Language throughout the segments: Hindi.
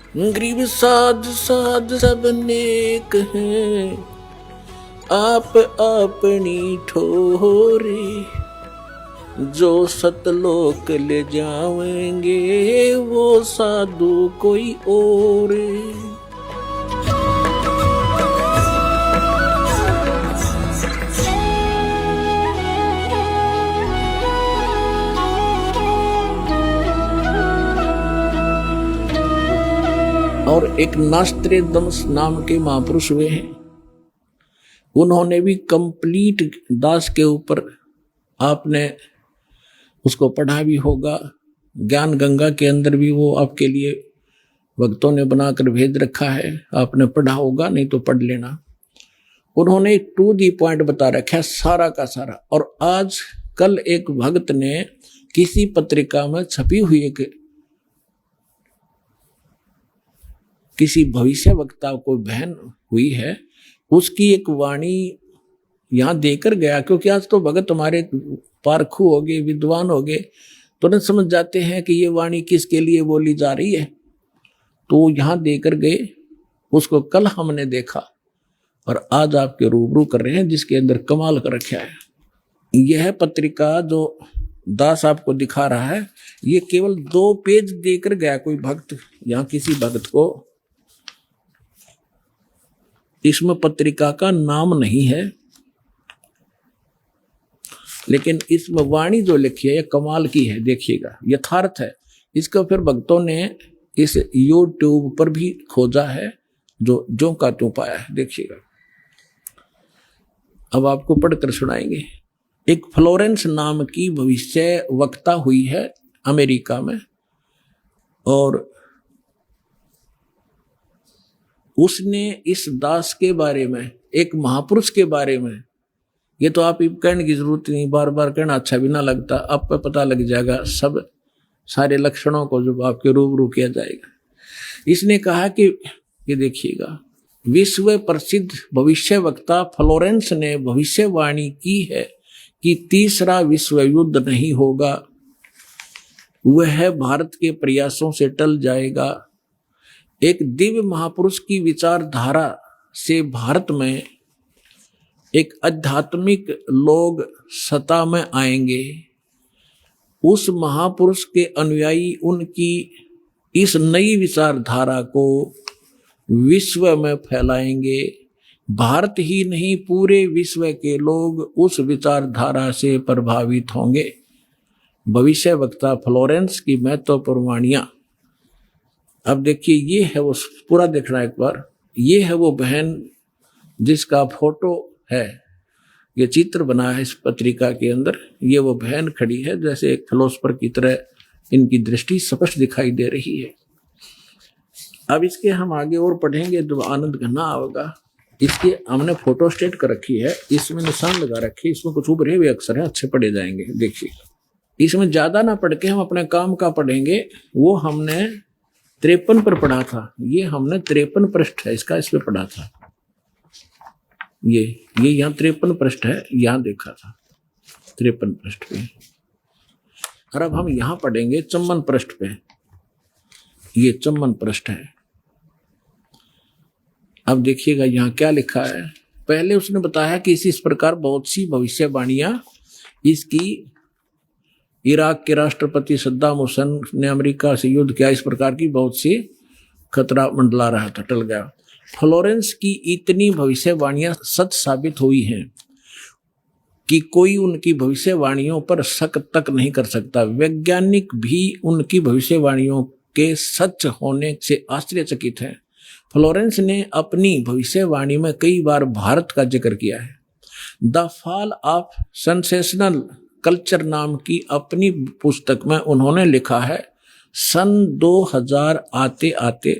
गरीब साध साध सब नेक हैं, आप अपनी ठोरे, जो सतलोक ले जाएंगे वो साधु कोई और। और एक नास्त्रेदमस नाम के महापुरुष हुए हैं, उन्होंने भी कंप्लीट दास के ऊपर, आपने उसको पढ़ा भी होगा, ज्ञान गंगा के अंदर भी वो आपके लिए भक्तों ने बनाकर भेज रखा है, आपने पढ़ा होगा, नहीं तो पढ़ लेना। उन्होंने टू दी पॉइंट बता रखा है सारा का सारा। और आज कल एक भक्त ने किसी पत्रिका में छपी हुई एक किसी भविष्य वक्ता को बहन हुई है, उसकी एक वाणी यहां देकर गया, क्योंकि आज तो भगत हमारे पारखू हो गए, विद्वान हो गए, तुरंत समझ जाते हैं कि ये वाणी किसके लिए बोली जा रही है, तो यहां देकर गए। उसको कल हमने देखा और आज आपके रूबरू कर रहे हैं, जिसके अंदर कमाल कर रखा है। यह पत्रिका जो दास आपको दिखा रहा है, ये केवल 2 पेज देकर गया कोई भक्त, यहां किसी भक्त को इसमें पत्रिका का नाम नहीं है, लेकिन इसमें वाणी जो लिखी है ये कमाल की है, देखिएगा, यथार्थ है। इसको फिर भक्तों ने इस YouTube पर भी खोजा है, जो का त्यों पाया है, देखिएगा। अब आपको पढ़कर सुनाएंगे। एक फ्लोरेंस नाम की भविष्य वक्ता हुई है अमेरिका में, और उसने इस दास के बारे में, एक महापुरुष के बारे में, ये तो आप कहने की जरूरत नहीं, बार बार कहना अच्छा भी ना लगता, आप पे पता लग जाएगा सब सारे लक्षणों को जब आपके रूबरू किया जाएगा। इसने कहा कि ये देखिएगा, विश्व प्रसिद्ध भविष्य वक्ता फ्लोरेंस ने भविष्यवाणी की है कि तीसरा विश्व युद्ध नहीं होगा, वह भारत के प्रयासों से टल जाएगा। एक दिव्य महापुरुष की विचारधारा से भारत में एक आध्यात्मिक लोग सत्ता में आएंगे। उस महापुरुष के अनुयायी उनकी इस नई विचारधारा को विश्व में फैलाएंगे। भारत ही नहीं, पूरे विश्व के लोग उस विचारधारा से प्रभावित होंगे। भविष्य वक्ता फ्लोरेंस की महत्वपूर्ण वाणियां। अब देखिए, ये है वो, पूरा देखना एक बार। ये है वो बहन जिसका फोटो है, ये चित्र बना है इस पत्रिका के अंदर। ये वो बहन खड़ी है, जैसे एक फिलोसफर की तरह इनकी दृष्टि स्पष्ट दिखाई दे रही है। अब इसके हम आगे और पढ़ेंगे तो आनंद घना होगा। इसके हमने फोटो स्टेट कर रखी है, इसमें निशान लगा रखे, इसमें कुछ उभरे हुए अक्षर हैं, अच्छे पढ़े जाएंगे। देखिए, इसमें ज्यादा ना पढ़ के हम अपने काम का पढ़ेंगे। वो हमने 53 पर पढ़ा था, ये हमने 53 पृष्ठ है इसका, इस पे पढ़ा था। ये यहाँ 53 पृष्ठ है, यहाँ देखा था 53 पृष्ठ पे। और अब हम यहाँ पढ़ेंगे 54 पृष्ठ पे। ये 54 पृष्ठ है। अब देखिएगा यहाँ क्या लिखा है। पहले उसने बताया कि इस प्रकार बहुत सी भविष्यवाणियां इसकी, इराक के राष्ट्रपति सद्दाम हुसैन ने अमेरिका से युद्ध किया, इस प्रकार की बहुत सी खतरा मंडला रहा था, टल गया। फ्लोरेंस की इतनी भविष्यवाणियां सच साबित हुई हैं कि कोई उनकी भविष्यवाणियों पर शक तक नहीं कर सकता। वैज्ञानिक भी उनकी भविष्यवाणियों के सच होने से आश्चर्यचकित हैं। फ्लोरेंस ने अपनी भविष्यवाणी में कई बार भारत का जिक्र किया है। The fall of sensational culture नाम की अपनी पुस्तक में उन्होंने लिखा है, सन 2000 आते आते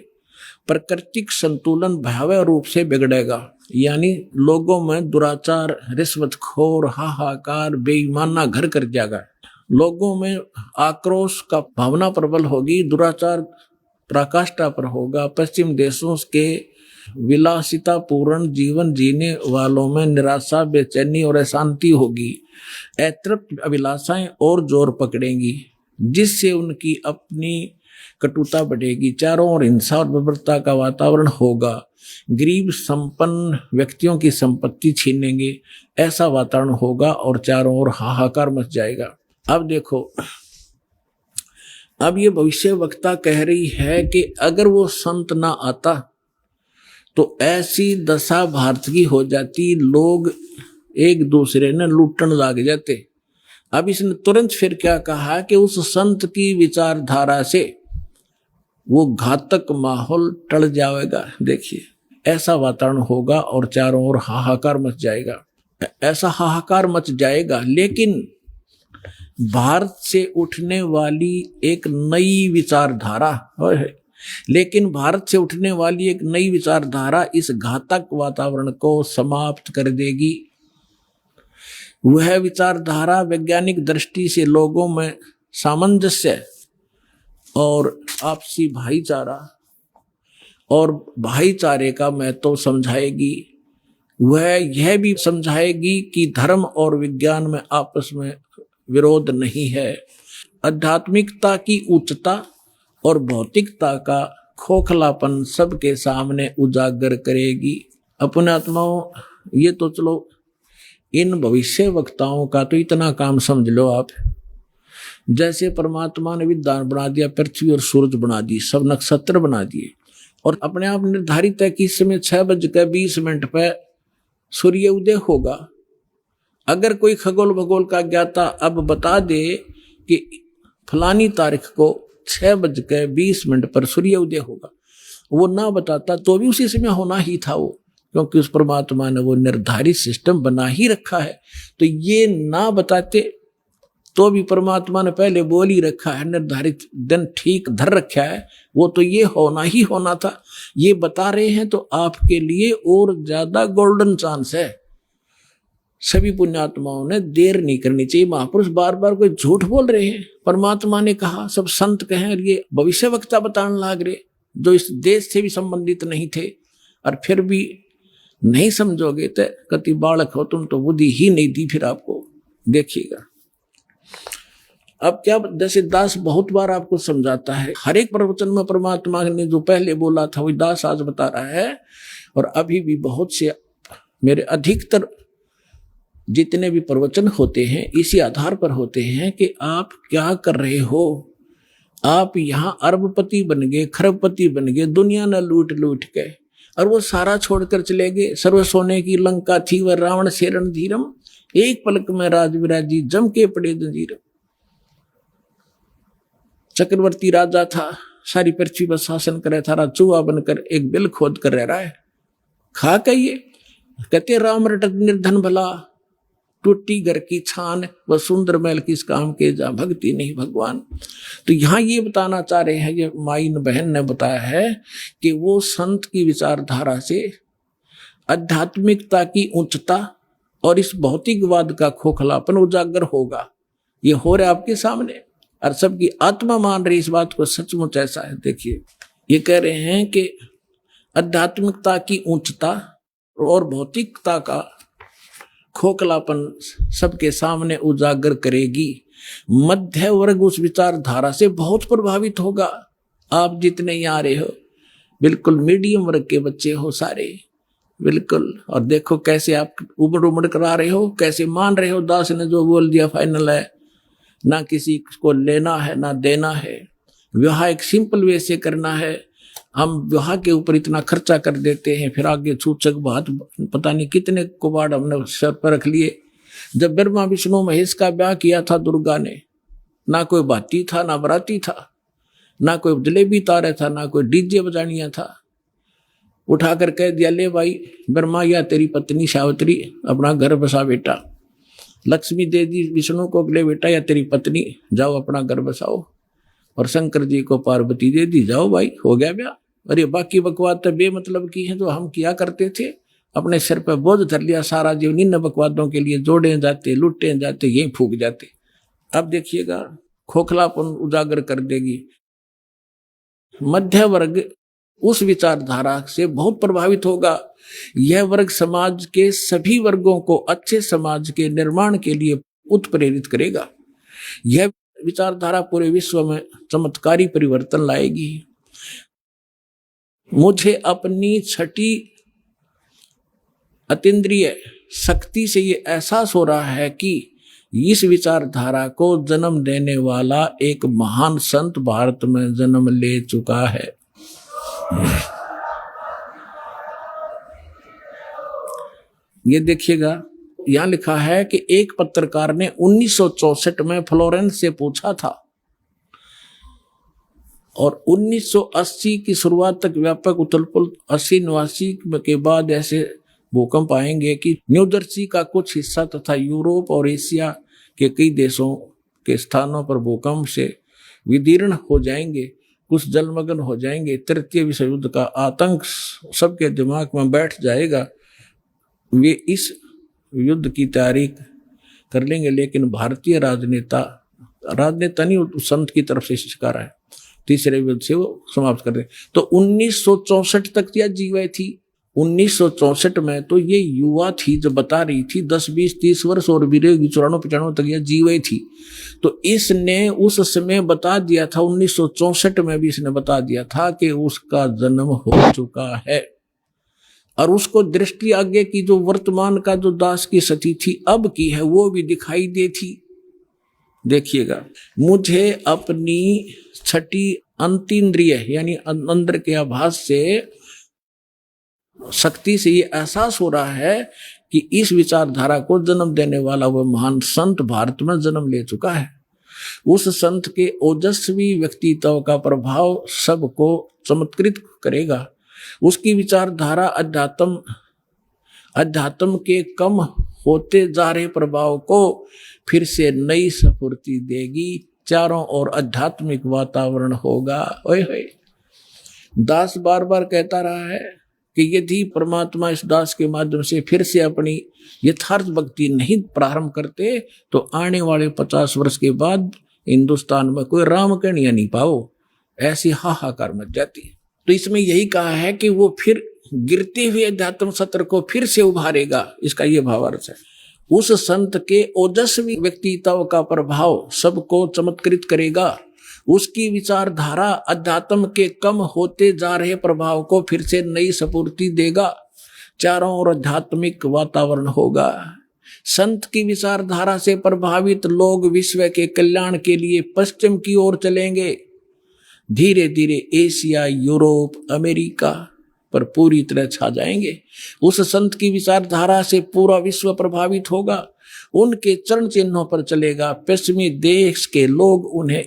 प्राकृतिक संतुलन भयावह रूप से बिगड़ेगा, यानी लोगों में दुराचार, रिश्वतखोर, हाहाकार, बेईमाना घर कर जाएगा। लोगों में आक्रोश का भावना प्रबल होगी, दुराचार पराकाष्ठा पर होगा। पश्चिम देशों के विलासितापूर्ण जीवन जीने वालों में निराशा, बेचैनी और अशांति होगी। अतृप्त अभिलाषाएं और जोर पकड़ेंगी, जिससे उनकी अपनी कटुता बढ़ेगी, चारों ओर हिंसा और बर्बरता का वातावरण होगा, गरीब संपन्न व्यक्तियों की संपत्ति छीनेंगे, ऐसा वातावरण होगा और चारों ओर हाहाकार मच जाएगा। अब देखो, अब ये भविष्य वक्ता कह रही है कि अगर वो संत ना आता तो ऐसी दशा भारत की हो जाती, लोग एक दूसरे ने लूटने लग जाते। अब इसने तुरंत फिर क्या कहा कि उस संत की विचारधारा से वो घातक माहौल टल जाएगा। देखिए, ऐसा वातावरण होगा और चारों ओर हाहाकार मच जाएगा, ऐसा हाहाकार मच जाएगा। लेकिन भारत से उठने वाली एक नई विचारधारा लेकिन भारत से उठने वाली एक नई विचारधारा इस घातक वातावरण को समाप्त कर देगी। वह विचारधारा वैज्ञानिक दृष्टि से लोगों में सामंजस्य और आपसी भाईचारा और भाईचारे का महत्व समझाएगी। वह यह भी समझाएगी कि धर्म और विज्ञान में आपस में विरोध नहीं है। आध्यात्मिकता की उच्चता और भौतिकता का खोखलापन सबके सामने उजागर करेगी। अपने आत्माओं, ये तो चलो इन भविष्य वक्ताओं का तो इतना काम समझ लो आप, जैसे परमात्मा ने विद्वान बना दिया, पृथ्वी और सूरज बना दी, सब नक्षत्र बना दिए और अपने आप निर्धारित है कि इस समय 6:20 पर सूर्य उदय होगा। अगर कोई खगोल भगोल का ज्ञाता अब बता दे कि फलानी तारीख को 6:20 पर सूर्य उदय होगा, वो ना बताता तो भी उसी समय होना ही था वो, क्योंकि उस परमात्मा ने वो निर्धारित सिस्टम बना ही रखा है। तो ये ना बताते तो भी परमात्मा ने पहले बोल ही रखा है, निर्धारित दिन ठीक धर रखा है, वो तो ये होना ही होना था। ये बता रहे हैं तो आपके लिए और ज्यादा गोल्डन चांस है। सभी पुण्यात्माओं ने देर नहीं करनी चाहिए। महापुरुष बार बार कोई झूठ बोल रहे हैं, परमात्मा ने कहा, सब संत कहें, और ये भविष्य वक्ता बताने लग रहे जो इस देश से भी संबंधित नहीं थे, और फिर भी नहीं समझोगे तो कति बालक हो तुम, तो बुद्धि ही नहीं दी फिर आपको। देखिएगा अब क्या, जैसे दास बहुत बार आपको समझाता है, हर एक प्रवचन में परमात्मा ने जो पहले बोला था वही दास आज बता रहा है। और अभी भी बहुत से मेरे अधिकतर जितने भी प्रवचन होते हैं इसी आधार पर होते हैं कि आप क्या कर रहे हो। आप यहाँ अरबपति बन गए, खरबपति बन गए, दुनिया न लूट लूट के, और वो सारा छोड़कर चले गए। सर्व सोने की लंका थी वह रावण से रणधीरम, एक पलक में राज विराजी जम के पड़े जंजीर। चक्रवर्ती राजा था, सारी पृथ्वी पर शासन करे था, चूहा बनकर एक बिल खोद कर रह रहा है। खा कहिए कहते राम रटत निर्धन भला, टूटी घर की छान व सुंदर महल किस काम के, जा भक्ति नहीं भगवान। तो यहाँ ये बताना चाह रहे हैं, ये माइन बहन ने बताया है कि वो संत की विचारधारा से आध्यात्मिकता की उच्चता और इस भौतिकवाद का खोखलापन उजागर होगा। ये हो रहा है आपके सामने और सबकी आत्मा मान रही इस बात को, सचमुच ऐसा है। देखिए ये कह रहे हैं कि आध्यात्मिकता की उच्चता और भौतिकता का खोखलापन सबके सामने उजागर करेगी। मध्य वर्ग उस विचारधारा से बहुत प्रभावित होगा। आप जितने यहाँ रहे हो बिल्कुल मीडियम वर्ग के बच्चे हो सारे, बिल्कुल। और देखो कैसे आप उबड़ उबड़ करा रहे हो, कैसे मान रहे हो दास ने जो बोल दिया फाइनल है, ना किसी को लेना है ना देना है। विवाह एक सिंपल वे से करना है। हम विवाह के ऊपर इतना खर्चा कर देते हैं, फिर आगे सूचक बात पता नहीं कितने कुबाड़ हमने सर पर रख लिए। जब ब्रह्मा विष्णु महेश का ब्याह किया था दुर्गा ने, ना कोई बाती था ना बराती था, ना कोई जलेबी तारे था, ना कोई डीजे बजानिया था। उठाकर कह दिया, ले भाई ब्रह्मा या तेरी पत्नी सावित्री अपना घर बसा बेटा, लक्ष्मी दे दी विष्णु को, अगले बेटा या तेरी पत्नी जाओ अपना घर बसाओ, और शंकर जी को पार्वती दे दी, जाओ भाई हो गया ब्याह। और ये बाकी बकवाद तो बेमतलब की है जो हम किया करते थे, अपने सिर पर बोझ धर लिया सारा जीवन इन बकवादों के लिए, जोड़े जाते लुटे जाते यही फूक जाते। अब देखिएगा खोखलापन उजागर कर देगी। मध्य वर्ग उस विचारधारा से बहुत प्रभावित होगा। यह वर्ग समाज के सभी वर्गों को अच्छे समाज के निर्माण के लिए उत्प्रेरित करेगा। यह विचारधारा पूरे विश्व में चमत्कारी परिवर्तन लाएगी। मुझे अपनी छठी अतीन्द्रिय शक्ति से ये एहसास हो रहा है कि इस विचारधारा को जन्म देने वाला एक महान संत भारत में जन्म ले चुका है। ये देखिएगा, यहां लिखा है कि एक पत्रकार ने 1964 में फ्लोरेंस से पूछा था और 1980 की शुरुआत तक व्यापक उथल-पुथल 80-89 के बाद ऐसे भूकंप आएंगे कि न्यू जर्सी का कुछ हिस्सा तथा यूरोप और एशिया के कई देशों के स्थानों पर भूकंप से विदीर्ण हो जाएंगे, कुछ जलमग्न हो जाएंगे। तृतीय विश्व युद्ध का आतंक सबके दिमाग में बैठ जाएगा। वे इस युद्ध की तैयारी कर लेंगे, लेकिन भारतीय राजनेता नहीं, संत की तरफ से शिकार है, तीसरे युद्ध से वो समाप्त कर दें। तो 1964 तक यह जीवे थी। 1964 में तो ये युवा थी जो बता रही थी, 10, 20, 30 वर्ष और भी 94-95 तक यह जीवे थी। तो इसने उस समय बता दिया था, 1964 में भी इसने बता दिया था कि उसका जन्म हो चुका है। और उसको दृष्टि आगे की जो वर्तमान का जो दास की सती थी अब की है वो भी दिखाई देती। देखिएगा, मुझे अपनी छठी अंतीन्द्रिय यानी अंदर के आभास से शक्ति से ये एहसास हो रहा है कि इस विचारधारा को जन्म देने वाला वह महान संत भारत में जन्म ले चुका है। उस संत के ओजस्वी व्यक्तित्व का प्रभाव सबको चमत्कृत करेगा। उसकी विचारधारा अध्यात्म के कम होते जा रहे प्रभाव को फिर से नई स्फूर्ति देगी। चारों ओर आध्यात्मिक वातावरण होगा। ओए होए, दास बार बार कहता रहा है कि यदि परमात्मा इस दास के माध्यम से फिर से अपनी यथार्थ भक्ति नहीं प्रारंभ करते तो आने वाले 50 वर्ष के बाद हिंदुस्तान में कोई राम कहानियां नहीं पाओ, ऐसी हाहाकार मच जाती। तो इसमें यही कहा है कि वो फिर गिरते हुए अध्यात्म सत्र को फिर से उभारेगा। इसका ये भावार्थ है। उस संत के ओजस्वी व्यक्तित्व का प्रभाव सबको चमत्कृत करेगा। उसकी विचारधारा अध्यात्म के कम होते जा रहे प्रभाव को फिर से नई स्फूर्ति देगा। चारों ओर आध्यात्मिक वातावरण होगा। संत की विचारधारा से प्रभावित लोग विश्व के कल्याण के लिए पश्चिम की ओर चलेंगे। धीरे धीरे एशिया, यूरोप, अमेरिका पर पूरी तरह छा जाएंगे। उस संत की विचारधारा से पूरा विश्व प्रभावित होगा। उनके चरण चिन्हों पर चलेगा। पश्चिमी देश के लोग उन्हें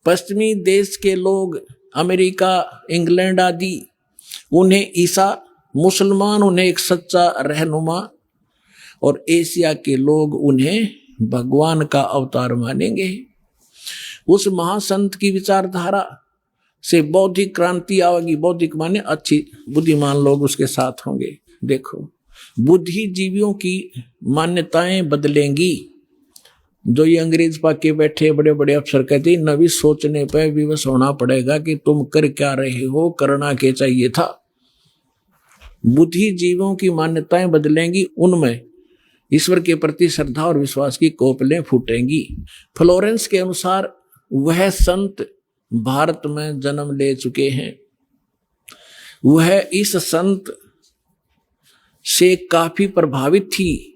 पश्चिमी देश के लोग अमेरिका, इंग्लैंड आदि उन्हें ईसा, मुसलमान उन्हें एक सच्चा रहनुमा और एशिया के लोग उन्हें भगवान का अवतार मानेंगे। उस महासंत की विचारधारा से बौद्धिक क्रांति आएगी। बौद्धिक माने अच्छी बुद्धिमान लोग उसके साथ होंगे। देखो, बुद्धिजीवियों की मान्यताएं बदलेंगी। जो ये अंग्रेज पाके बैठे बड़े बड़े अफसर कहते हैं, नवी सोचने पर विवश होना पड़ेगा कि तुम कर क्या रहे हो, करना क्या चाहिए था। बुद्धिजीवियों की मान्यताएं बदलेंगी। उनमें ईश्वर के प्रति श्रद्धा और विश्वास की कोपलें फूटेंगी। फ्लोरेंस के अनुसार वह संत भारत में जन्म ले चुके हैं। वह इस संत से काफी प्रभावित थी।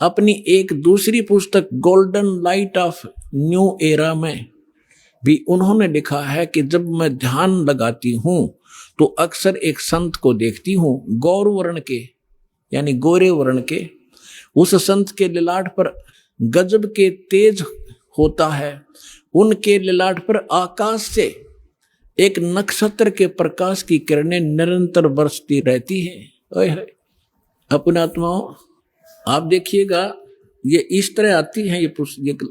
अपनी एक दूसरी पुस्तक golden light of new era में भी उन्होंने लिखा है कि जब मैं ध्यान लगाती हूं तो अक्सर एक संत को देखती हूं, गौर वर्ण के यानी गोरे वर्ण के। उस संत के ललाट पर गजब के तेज होता है। उनके ललाट पर आकाश से एक नक्षत्र के प्रकाश की किरणें निरंतर बरसती रहती हैं। अपने आत्माओं, आप देखिएगा, ये इस तरह आती हैं ये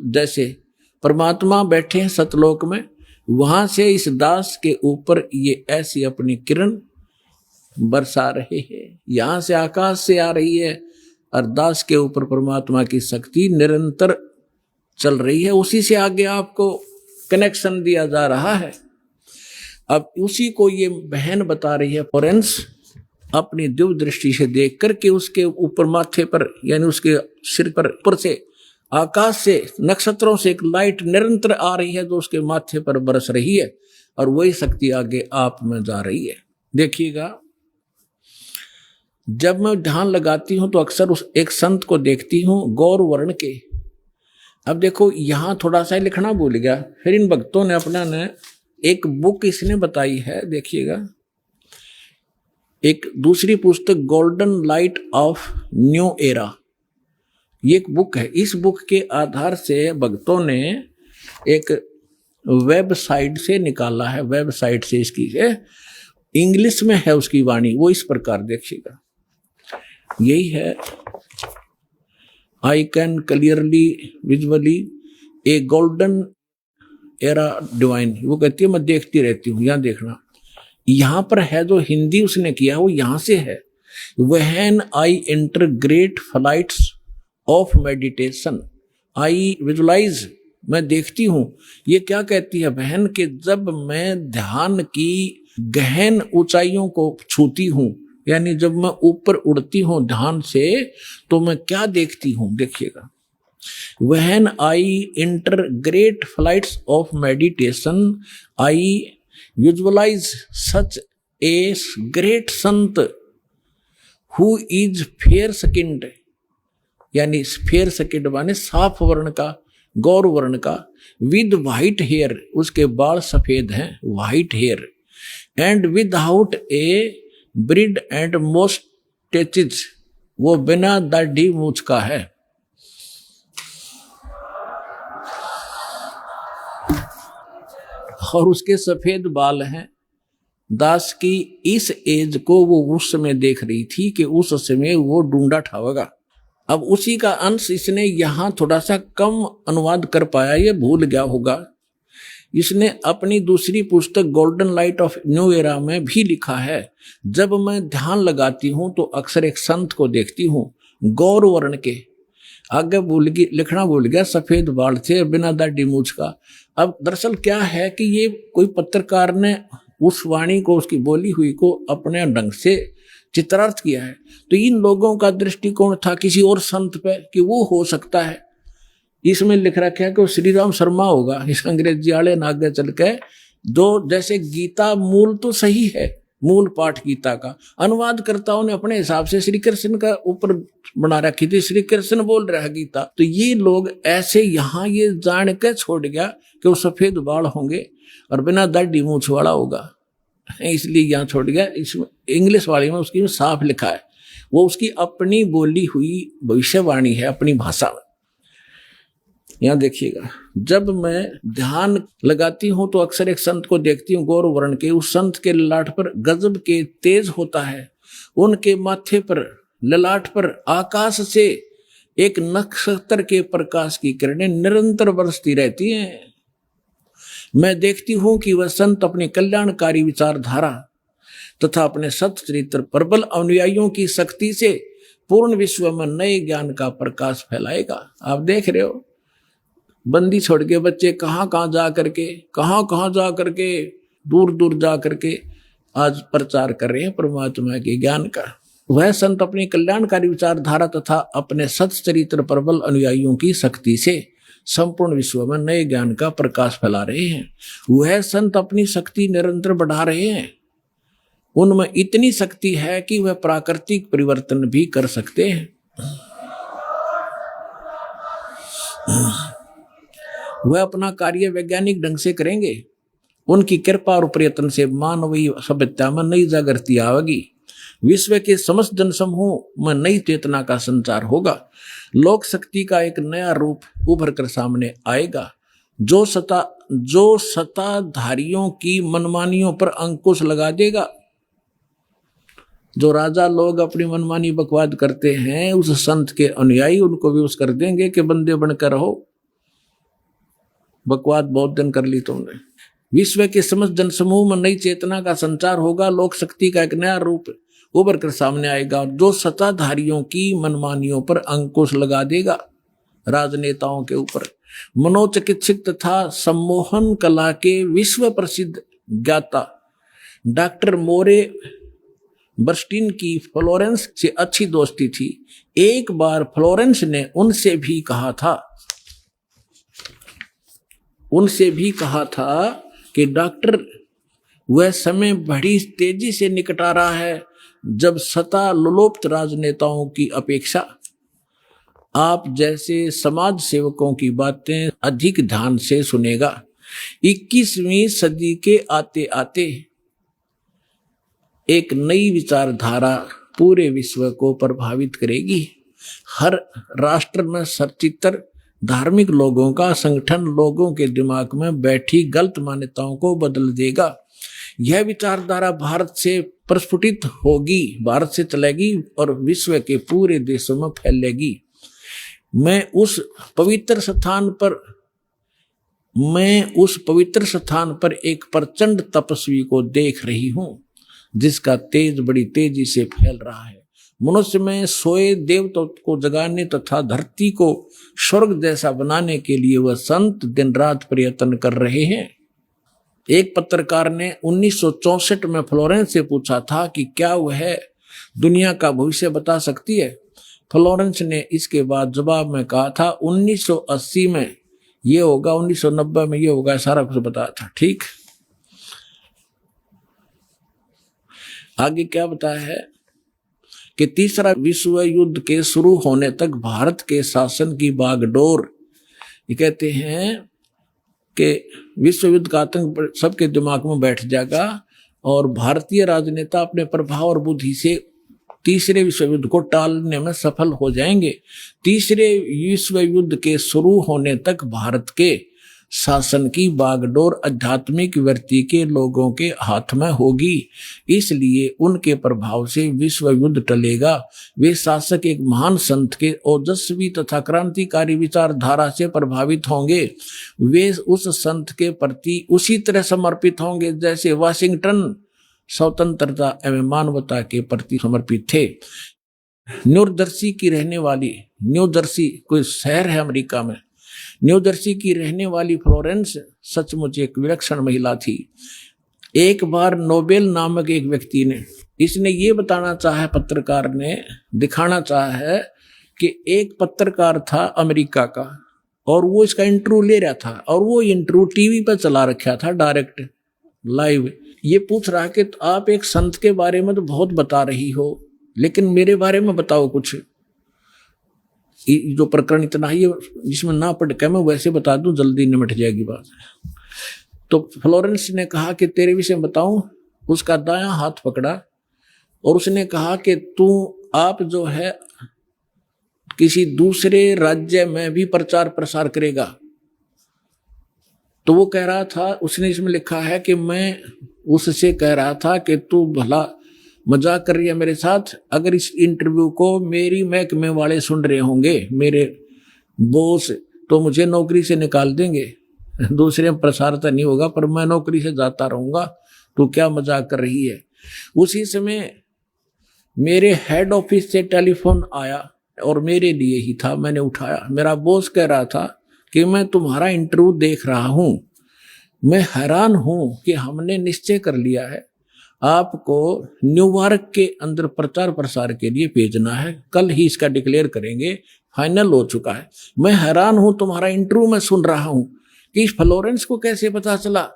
जैसे परमात्मा बैठे हैं सतलोक में, वहां से इस दास के ऊपर ये ऐसी अपनी किरण बरसा रहे हैं। यहां से आकाश से आ रही है और दास के ऊपर परमात्मा की शक्ति निरंतर चल रही है। उसी से आगे आपको कनेक्शन दिया जा रहा है। अब उसी को ये बहन बता रही है फ्लोरेंस, अपनी दिव्य दृष्टि से देख करके उसके ऊपर माथे पर यानी उसके सिर पर ऊपर से आकाश से नक्षत्रों से एक लाइट निरंतर आ रही है जो उसके माथे पर बरस रही है, और वही शक्ति आगे आप में जा रही है। देखिएगा, जब मैं ध्यान लगाती हूं तो अक्सर उस एक संत को देखती हूं गौर वर्ण के। अब देखो यहां थोड़ा सा लिखना भूल गया, फिर इन भक्तों ने अपना ने एक बुक इसने बताई है, देखिएगा, एक दूसरी पुस्तक golden light of new era, ये एक बुक है। इस बुक के आधार से भक्तों ने एक वेबसाइट से निकाला है, वेबसाइट से इसकी इंग्लिश में है उसकी वाणी, वो इस प्रकार देखिएगा, यही है, I can clearly visually A golden era divine. वो कहती है मैं देखती रहती हूँ, यहां देखना, यहां पर है जो हिंदी उसने किया वो यहां से है, when I enter great flights of meditation, I visualise, मैं देखती हूं। ये क्या कहती है बहन के जब मैं ध्यान की गहन ऊंचाइयों को छूती हूं, यानी जब मैं ऊपर उड़ती हूं ध्यान से, तो मैं क्या देखती हूं, देखिएगा, when I enter great flights of meditation I visualise such a great sant who is fair skinned, यानी फेयर स्किन्ड माने साफ वर्ण का, गौर वर्ण का, विद व्हाइट हेयर, उसके बाल सफेद हैं, white hair, and without a beard and moustaches, वो बिना दाढ़ी मूछ का है। और उसके सफेद बाल हैं। दास की इस एज को वो उस समय देख रही थी कि उस समय वो ढूंढा ठावेगा। अब उसी का अंश इसने यहां थोड़ा सा कम अनुवाद कर पाया, ये भूल गया होगा। इसने अपनी दूसरी पुस्तक golden light of new era में भी लिखा है, जब मैं ध्यान लगाती हूं तो अक्सर एक संत को देखती हूं गौर वर्ण के, आगे लिखना भूल गया, सफेद बाल थे, बिना दाढ़ी मूछ का। अब दरअसल क्या है कि ये कोई पत्रकार ने उस वाणी को, उसकी बोली हुई को अपने ढंग से चित्रार्थ किया है, तो इन लोगों का दृष्टिकोण था किसी और संत पे कि वो हो सकता है। इसमें लिख रखा है कि वो श्री राम शर्मा होगा, इस अंग्रेजी वाले ने आगे चल के जो, जैसे गीता मूल तो सही है, मूल पाठ गीता का, अनुवादकर्ताओं ने अपने हिसाब से श्री कृष्ण का ऊपर बना रखी थी, श्री कृष्ण बोल रहा है गीता, तो ये लोग ऐसे यहाँ ये जान के छोड़ गया कि वो सफेद बाल होंगे और बिना दाढ़ी मूछ वाला होगा, इसलिए यहाँ छोड़ गया। इसमें इंग्लिश वाले में उसकी साफ लिखा है, वो उसकी अपनी बोली हुई भविष्यवाणी है, अपनी भाषा में। यहाँ देखिएगा, जब मैं ध्यान लगाती हूं तो अक्सर एक संत को देखती हूँ गौर वर्ण के, उस संत के ललाट पर गजब के तेज होता है, उनके माथे पर ललाट पर आकाश से एक नक्षत्र के प्रकाश की किरणें निरंतर बरसती रहती हैं। मैं देखती हूं कि वह संत अपनी कल्याणकारी विचारधारा तथा अपने सत चरित्र प्रबल अनुयायियों की शक्ति से पूर्ण विश्व में नए ज्ञान का प्रकाश फैलाएगा। आप देख रहे हो, बंदी छोड़ के बच्चे कहाँ जा करके दूर दूर जा करके आज प्रचार कर रहे हैं परमात्मा के ज्ञान का। वह संत अपनी कल्याणकारी विचारधारा तथा अपने सच्चरित्र प्रबल अनुयायियों की शक्ति से संपूर्ण विश्व में नए ज्ञान का प्रकाश फैला रहे हैं। वह संत अपनी शक्ति निरंतर बढ़ा रहे हैं, उनमें इतनी शक्ति है कि वह प्राकृतिक परिवर्तन भी कर सकते हैं। वह अपना कार्य वैज्ञानिक ढंग से करेंगे, उनकी कृपा और प्रयत्न से मानवीय सभ्यता में नई जागृति आएगी, विश्व के समस्त जनसमूह में नई चेतना का संचार होगा, लोक शक्ति का एक नया रूप उभर कर सामने आएगा, जो सत्ताधारियों की मनमानियों पर अंकुश लगा देगा। जो राजा लोग अपनी मनमानी बकवाद करते हैं, उस संत के अनुयायी उनको विवश कर देंगे कि बंदे बनकर रहो, बकवाद बहुत दिन कर ली तुमने। विश्व के समस्त जनसमूह में नई चेतना का संचार होगा, लोक शक्ति का एक नया रूप उभर कर सामने आएगा, जो सत्ताधारियों की मनमानियों पर अंकुश लगा देगा। राजनेताओं के ऊपर मनोचिकित्सक तथा सम्मोहन कला के विश्व प्रसिद्ध ज्ञाता डॉक्टर मोरे बर्स्टीन की फ्लोरेंस से अच्छी दोस्ती थी। एक बार फ्लोरेंस ने उनसे भी कहा था कि डॉक्टर, वह समय बड़ी तेजी से निकट आ रहा है जब सत्ता लोलुप्त राजनेताओं की अपेक्षा आप जैसे समाज सेवकों की बातें अधिक ध्यान से सुनेगा। 21वीं सदी के आते आते एक नई विचारधारा पूरे विश्व को प्रभावित करेगी। हर राष्ट्र में सचित्र धार्मिक लोगों का संगठन लोगों के दिमाग में बैठी गलत मान्यताओं को बदल देगा। यह विचारधारा भारत से प्रस्फुटित होगी, भारत से चलेगी और विश्व के पूरे देशों में फैलेगी। मैं उस पवित्र स्थान पर एक प्रचंड तपस्वी को देख रही हूं जिसका तेज बड़ी तेजी से फैल रहा है। मनुष्य में सोए देवताओं को जगाने तथा धरती को स्वर्ग जैसा बनाने के लिए वह संत दिन रात प्रयत्न कर रहे हैं। एक पत्रकार ने 1964 में फ्लोरेंस से पूछा था कि क्या वह दुनिया का भविष्य बता सकती है। फ्लोरेंस ने इसके बाद जवाब में कहा था 1980 में ये होगा, 1990 में ये होगा, सारा कुछ बताया था। ठीक, आगे क्या बताया है कि तीसरा विश्व युद्ध के शुरू होने तक भारत के शासन की बागडोर, ये कहते हैं कि विश्व युद्ध का आतंक सबके दिमाग में बैठ जाएगा और भारतीय राजनेता अपने प्रभाव और बुद्धि से तीसरे विश्व युद्ध को टालने में सफल हो जाएंगे। तीसरे विश्व युद्ध के शुरू होने तक भारत के शासन की बागडोर आध्यात्मिक वृत्ति के लोगों के हाथ में होगी, इसलिए उनके प्रभाव से विश्व युद्ध टलेगा। वे शासक एक महान संत के ओजस्वी तथा क्रांतिकारी विचारधारा से प्रभावित होंगे। वे उस संत के प्रति उसी तरह समर्पित होंगे जैसे वाशिंगटन स्वतंत्रता एवं मानवता के प्रति समर्पित थे। न्यूजर्सी की रहने वाली, न्यूजर्सी कोई शहर है अमेरिका में, न्यूजर्सी की रहने वाली फ्लोरेंस सचमुच एक विलक्षण महिला थी। एक बार नोबेल नामक एक व्यक्ति ने, इसने ये बताना चाहा, पत्रकार ने दिखाना चाहा है कि एक पत्रकार था अमेरिका का और वो इसका इंटरव्यू ले रहा था और वो इंटरव्यू टीवी पर चला रखा था डायरेक्ट लाइव। ये पूछ रहा कि तो आप एक संत के बारे में तो बहुत बता रही हो, लेकिन मेरे बारे में बताओ कुछ। जो प्रकरण इतना ही जिसमें ना पढ़ के मैं वैसे बता दूं, जल्दी निमट जाएगी बात। तो फ्लोरेंस ने कहा कि तेरे विषय में बताऊं। उसका दायां हाथ पकड़ा और उसने कहा कि आप जो है किसी दूसरे राज्य में भी प्रचार प्रसार करेगा। तो वो कह रहा था, उसने इसमें लिखा है कि मैं उससे कह रहा था कि तू भला मजाक कर रही है मेरे साथ। अगर इस इंटरव्यू को मेरी महकमे वाले सुन रहे होंगे, मेरे बॉस, तो मुझे नौकरी से निकाल देंगे। दूसरे में प्रसार तो नहीं होगा पर मैं नौकरी से जाता रहूंगा। तू क्या मजाक कर रही है। उसी समय मेरे हेड ऑफिस से टेलीफोन आया और मेरे लिए ही था, मैंने उठाया। मेरा बॉस कह रहा था कि मैं तुम्हारा इंटरव्यू देख रहा हूं, मैं हैरान हूं कि हमने निश्चय कर लिया है आपको न्यूयॉर्क के अंदर प्रचार प्रसार के लिए भेजना है। कल ही इसका डिक्लेयर करेंगे, फाइनल हो चुका है। मैं हैरान हूं, तुम्हारा इंटरव्यू मैं सुन रहा हूं कि फ्लोरेंस को कैसे पता चला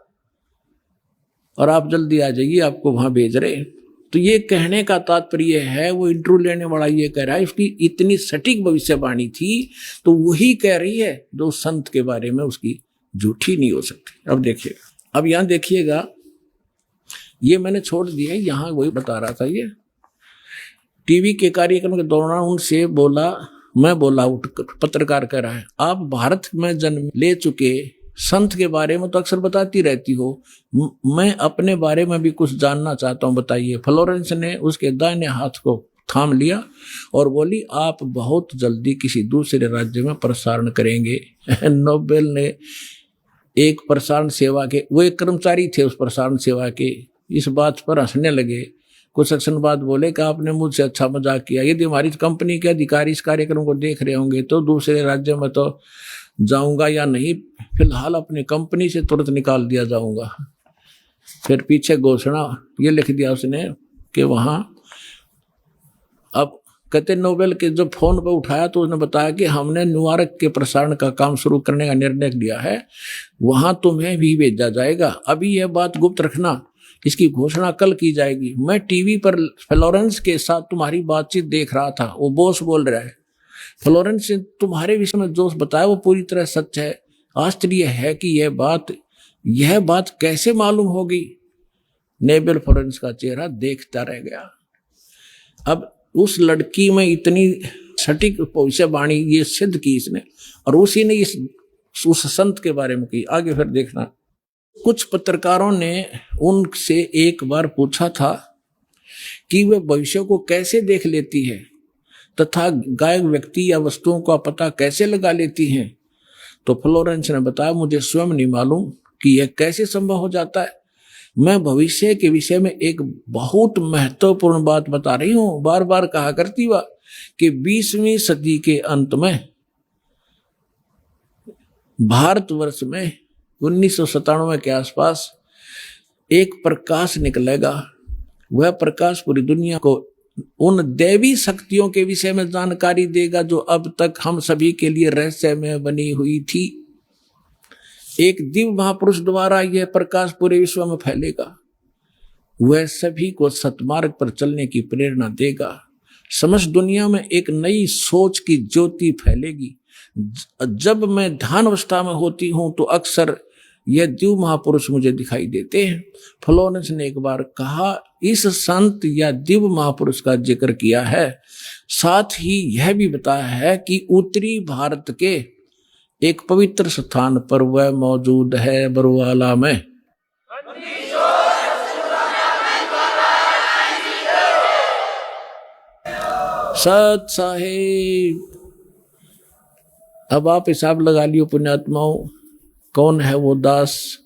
और आप जल्दी आ जाइए, आपको वहां भेज रहे। तो ये कहने का तात्पर्य है, वो इंटरव्यू लेने वाला ये कह रहा है उसकी इतनी सटीक भविष्यवाणी थी तो वही कह रही है जो संत के बारे में उसकी झूठी नहीं हो सकती। अब देखिएगा, अब यहां देखिएगा, ये मैंने छोड़ दिया, यहां वही बता रहा था। ये टीवी के कार्यक्रम के दौरान उनसे बोला, मैं बोला, पत्रकार कह रहा है, आप भारत में जन्म ले चुके संत के बारे में तो अक्सर बताती रहती हो, मैं अपने बारे में भी कुछ जानना चाहता हूं, बताइए। फ्लोरेंस ने उसके दाहिने हाथ को थाम लिया और बोली, आप बहुत जल्दी किसी दूसरे राज्य में प्रसारण करेंगे। नोबेल ने एक प्रसारण सेवा के, वो एक कर्मचारी थे उस प्रसारण सेवा के, इस बात पर हंसने लगे। कुछ सेक्शन बाद बोले कि आपने मुझसे अच्छा मजाक किया। यदि हमारी कंपनी के अधिकारी इस कार्यक्रम को देख रहे होंगे तो दूसरे राज्य में तो जाऊंगा या नहीं, फिलहाल अपनी कंपनी से तुरंत निकाल दिया जाऊंगा। फिर पीछे घोषणा ये लिख दिया उसने कि वहां अब कहते नोबेल के जब फोन पर उठाया तो उसने बताया कि हमने न्यूयॉर्क के प्रसारण का काम शुरू करने का निर्णय लिया है, वहां तुम्हें भी भेजा जाएगा। अभी यह बात गुप्त रखना, इसकी घोषणा कल की जाएगी। मैं टीवी पर फ्लोरेंस के साथ तुम्हारी बातचीत देख रहा था, वो बॉस बोल रहा है। फ्लोरेंस ने तुम्हारे विषय में जो बताया वो पूरी तरह सच है। आश्चर्य है कि यह बात कैसे मालूम होगी। नोबेल फ्लोरेंस का चेहरा देखता रह गया। अब उस लड़की में इतनी सटीक भविष्यवाणी ये सिद्ध की इसने, और उसी ने उस संत के बारे में की। आगे फिर देखना, कुछ पत्रकारों ने उनसे एक बार पूछा था कि वे भविष्य को कैसे देख लेती है तथा गायक व्यक्ति या वस्तुओं का पता कैसे लगा लेती हैं। तो फ्लोरेंस ने बताया, मुझे स्वयं नहीं मालूम कि यह कैसे संभव हो जाता है। मैं भविष्य के विषय में एक बहुत महत्वपूर्ण बात बता रही हूं। बार बार कहा करती वह कि 20वीं सदी के अंत में भारतवर्ष में 1997 के आसपास एक प्रकाश निकलेगा। वह प्रकाश पूरी दुनिया को उन दैवी शक्तियों के विषय में जानकारी देगा जो अब तक हम सभी के लिए रहस्यमय बनी हुई थी। एक दिव्य महापुरुष द्वारा यह प्रकाश पूरे विश्व में फैलेगा। वह सभी को सतमार्ग पर चलने की प्रेरणा देगा। समस्त दुनिया में एक नई सोच की ज्योति फैलेगी। जब मैं ध्यान अवस्था में होती हूं तो अक्सर यह दिव्य महापुरुष मुझे दिखाई देते हैं। फ्लोरेंस ने एक बार कहा, इस संत या दिव्य महापुरुष का जिक्र किया है, साथ ही यह भी बताया है कि उत्तरी भारत के एक पवित्र स्थान पर वह मौजूद है, बरवाला में। सत साहिब। अब आप हिसाब लगा लियो पुण्यात्माओं, कौन है वो दास।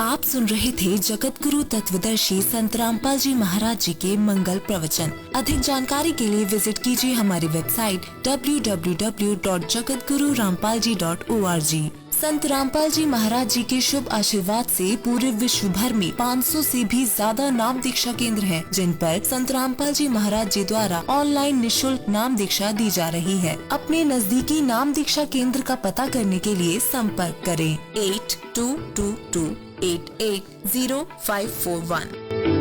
आप सुन रहे थे जगत गुरु तत्वदर्शी संत रामपाल जी महाराज जी के मंगल प्रवचन। अधिक जानकारी के लिए विजिट कीजिए हमारी वेबसाइट www.jagatgururampalji.org। संत रामपाल जी महाराज जी के शुभ आशीर्वाद से पूरे विश्व भर में 500 से भी ज्यादा नाम दीक्षा केंद्र हैं, जिन पर संत रामपाल जी महाराज जी द्वारा ऑनलाइन निशुल्क नाम दीक्षा दी जा रही है। अपने नजदीकी नाम दीक्षा केंद्र का पता करने के लिए संपर्क करें 8222880541।